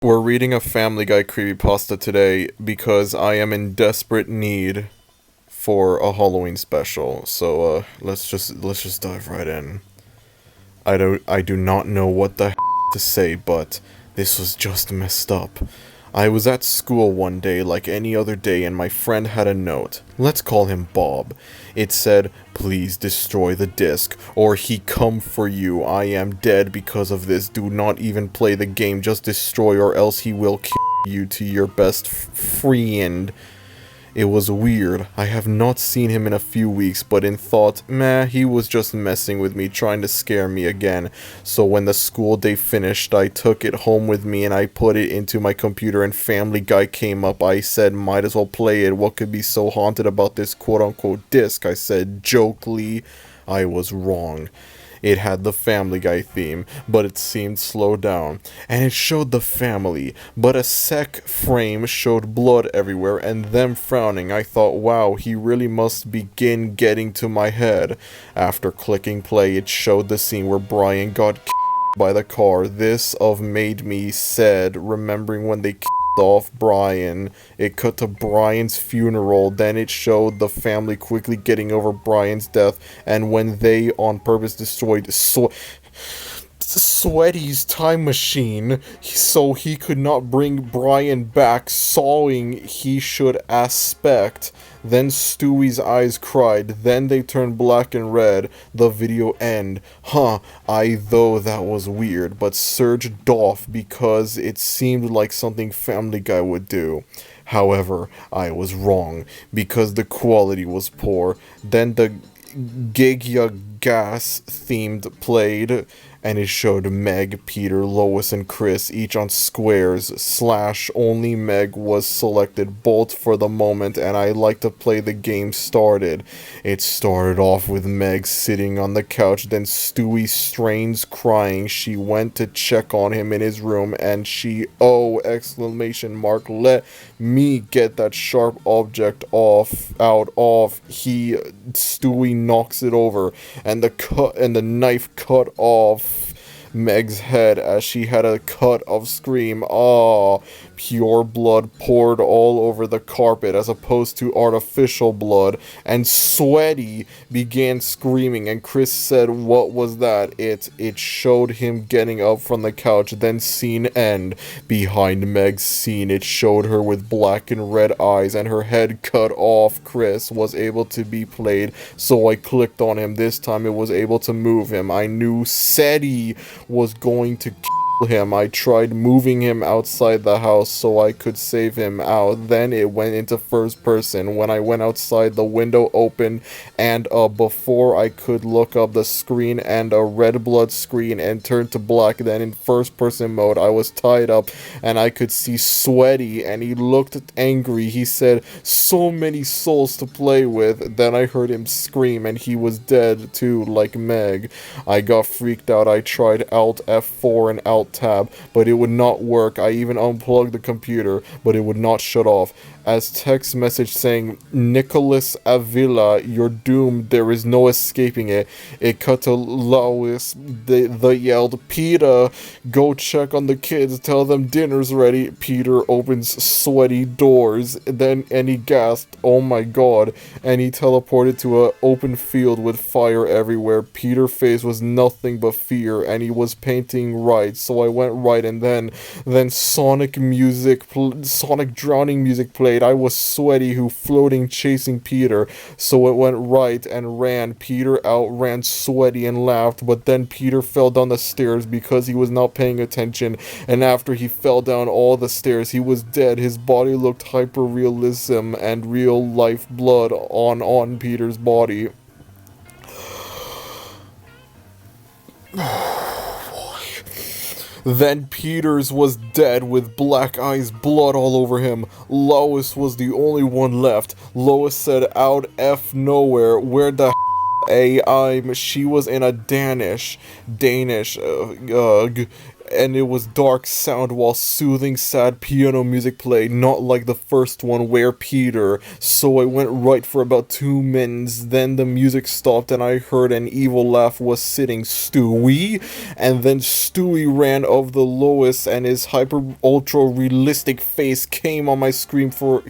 We're reading a Family Guy creepypasta today because I am in desperate need for a Halloween special. So let's just dive right in. I do not know what the to say, but this was just messed up. I was at school one day like any other day and my friend had a note. Let's call him Bob. It said, "Please destroy the disc or he come for you. I am dead because of this. Do not even play the game. Just destroy or else he will kill you to your best friend." It was weird. I have not seen him in a few weeks, but in thought, meh, he was just messing with me, trying to scare me again. So when the school day finished, I took it home with me and I put it into my computer and Family Guy came up. I said, might as well play it. What could be so haunted about this quote-unquote disc? I said jokingly. I was wrong. It had the Family Guy theme, but it seemed slowed down. And it showed the family, but a sec frame showed blood everywhere and them frowning. I thought, wow, he really must begin getting to my head. After clicking play, it showed the scene where Brian got by the car. This of made me sad, remembering when they off Brian. It cut to Brian's funeral, then it showed the family quickly getting over Brian's death, and when they on purpose destroyed Sweaty's time machine so he could not bring Brian back, sawing he should aspect. Then Stewie's eyes cried, then they turned black and red. The video end. I though that was weird, but surged off because it seemed like something Family Guy would do. However, I was wrong, because the quality was poor. Then the Gas themed played, and it showed Meg, Peter, Lois, and Chris each on squares, / only Meg was selected both for the moment, and I like to play the game started. It started off with Meg sitting on the couch, then Stewie strains crying. She went to check on him in his room, and she, let me get that sharp object Stewie knocks it over, and the knife cut off Meg's head as she had a cut of scream. Pure blood poured all over the carpet as opposed to artificial blood, and Sweaty began screaming, and Chris said, what was that? It showed him getting up from the couch, then scene end. Behind Meg's scene, it showed her with black and red eyes and her head cut off. Chris was able to be played, so I clicked on him. This time it was able to move him. I knew Seti was going to kill him. I tried moving him outside the house so I could save him out. Then it went into first person. When I went outside, the window opened, and before I could look up, the screen and a red blood screen and turned to black. Then in first person mode, I was tied up and I could see Sweaty, and he looked angry. He said, so many souls to play with. Then I heard him scream, and he was dead too, like Meg. I got freaked out. I tried Alt F4 and Alt Tab, but it would not work. I even unplugged the computer, but it would not shut off. As text message saying, Nicholas Avila, you're doomed, there is no escaping it. It cut to Lois. They yelled, Peter, go check on the kids, tell them dinner's ready. Peter opens Sweaty doors, and he gasped, oh my god, and he teleported to an open field with fire everywhere. Peter's face was nothing but fear, and he was painting right, so I went right, and then Sonic drowning music played. I was Sweaty who floating chasing Peter, so it went right and ran. Peter outran Sweaty and laughed, but then Peter fell down the stairs because he was not paying attention, and after he fell down all the stairs, he was dead. His body looked hyper-realism and real-life blood on Peter's body. Then Peters was dead with black eyes, blood all over him. Lois was the only one left. Lois said, out F nowhere, where the she was in a Danish, and it was dark sound while soothing sad piano music played, not like the first one where Peter. So I went right for about 2 minutes, then the music stopped and I heard an evil laugh was sitting Stewie, and then Stewie ran of the Lois and his hyper ultra realistic face came on my screen for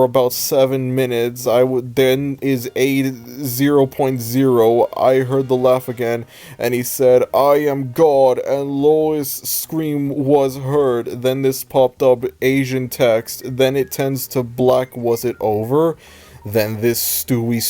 about 7 minutes. Then is a 0.0. I heard the laugh again, and he said, "I am God," and Lois' scream was heard. Then this popped up Asian text. Then it tends to black. Was it over? Then this Stewie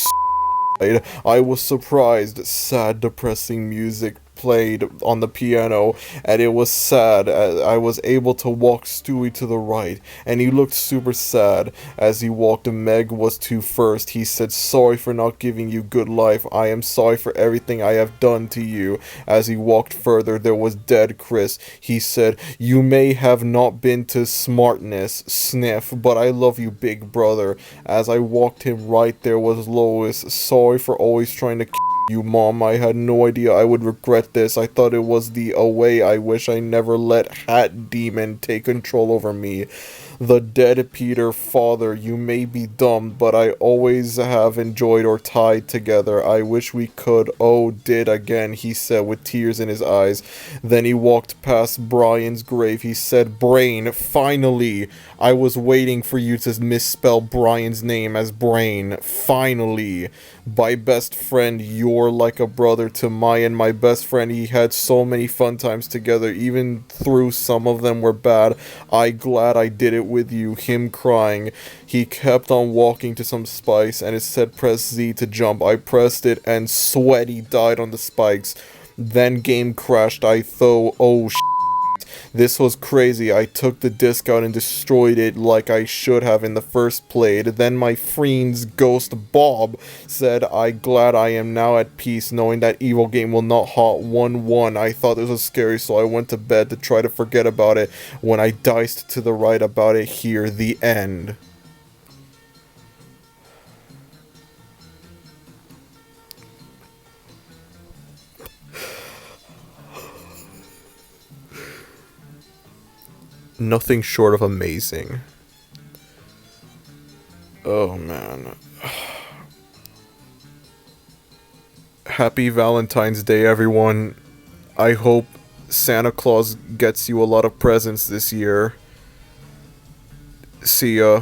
I was surprised. Sad, depressing music played on the piano, and it was sad. I was able to walk Stewie to the right, and he looked super sad. As he walked, Meg was to first. He said, "Sorry for not giving you good life. I am sorry for everything I have done to you." As he walked further, there was dead Chris. He said, "You may have not been to smartness, sniff, but I love you, big brother." As I walked him right, there was Lois. "Sorry for always trying to you, Mom. I had no idea I would regret this. I thought it was the away. I wish I never let Hat Demon take control over me." The dead Peter, "Father, you may be dumb, but I always have enjoyed our tie together. I wish we could." "Oh, did again," he said with tears in his eyes. Then he walked past Brian's grave. He said, "Brain, finally. I was waiting for you to misspell Brian's name as Brain. Finally. My best friend, you're like a brother to my best friend. He had so many fun times together, even through some of them were bad. I glad I did it with you." Him crying. He kept on walking to some spikes, and it said press Z to jump. I pressed it, and Sweaty died on the spikes. Then game crashed. I thought, "Oh this was crazy." I took the disc out and destroyed it like I should have in the first play. Then my friend's ghost Bob said, "I glad I am now at peace knowing that evil game will not haunt 1-1. I thought this was scary, so I went to bed to try to forget about it. When I diced to the right about it here, the end. Nothing short of amazing. Oh man. Happy Valentine's Day, everyone. I hope Santa Claus gets you a lot of presents this year. See ya.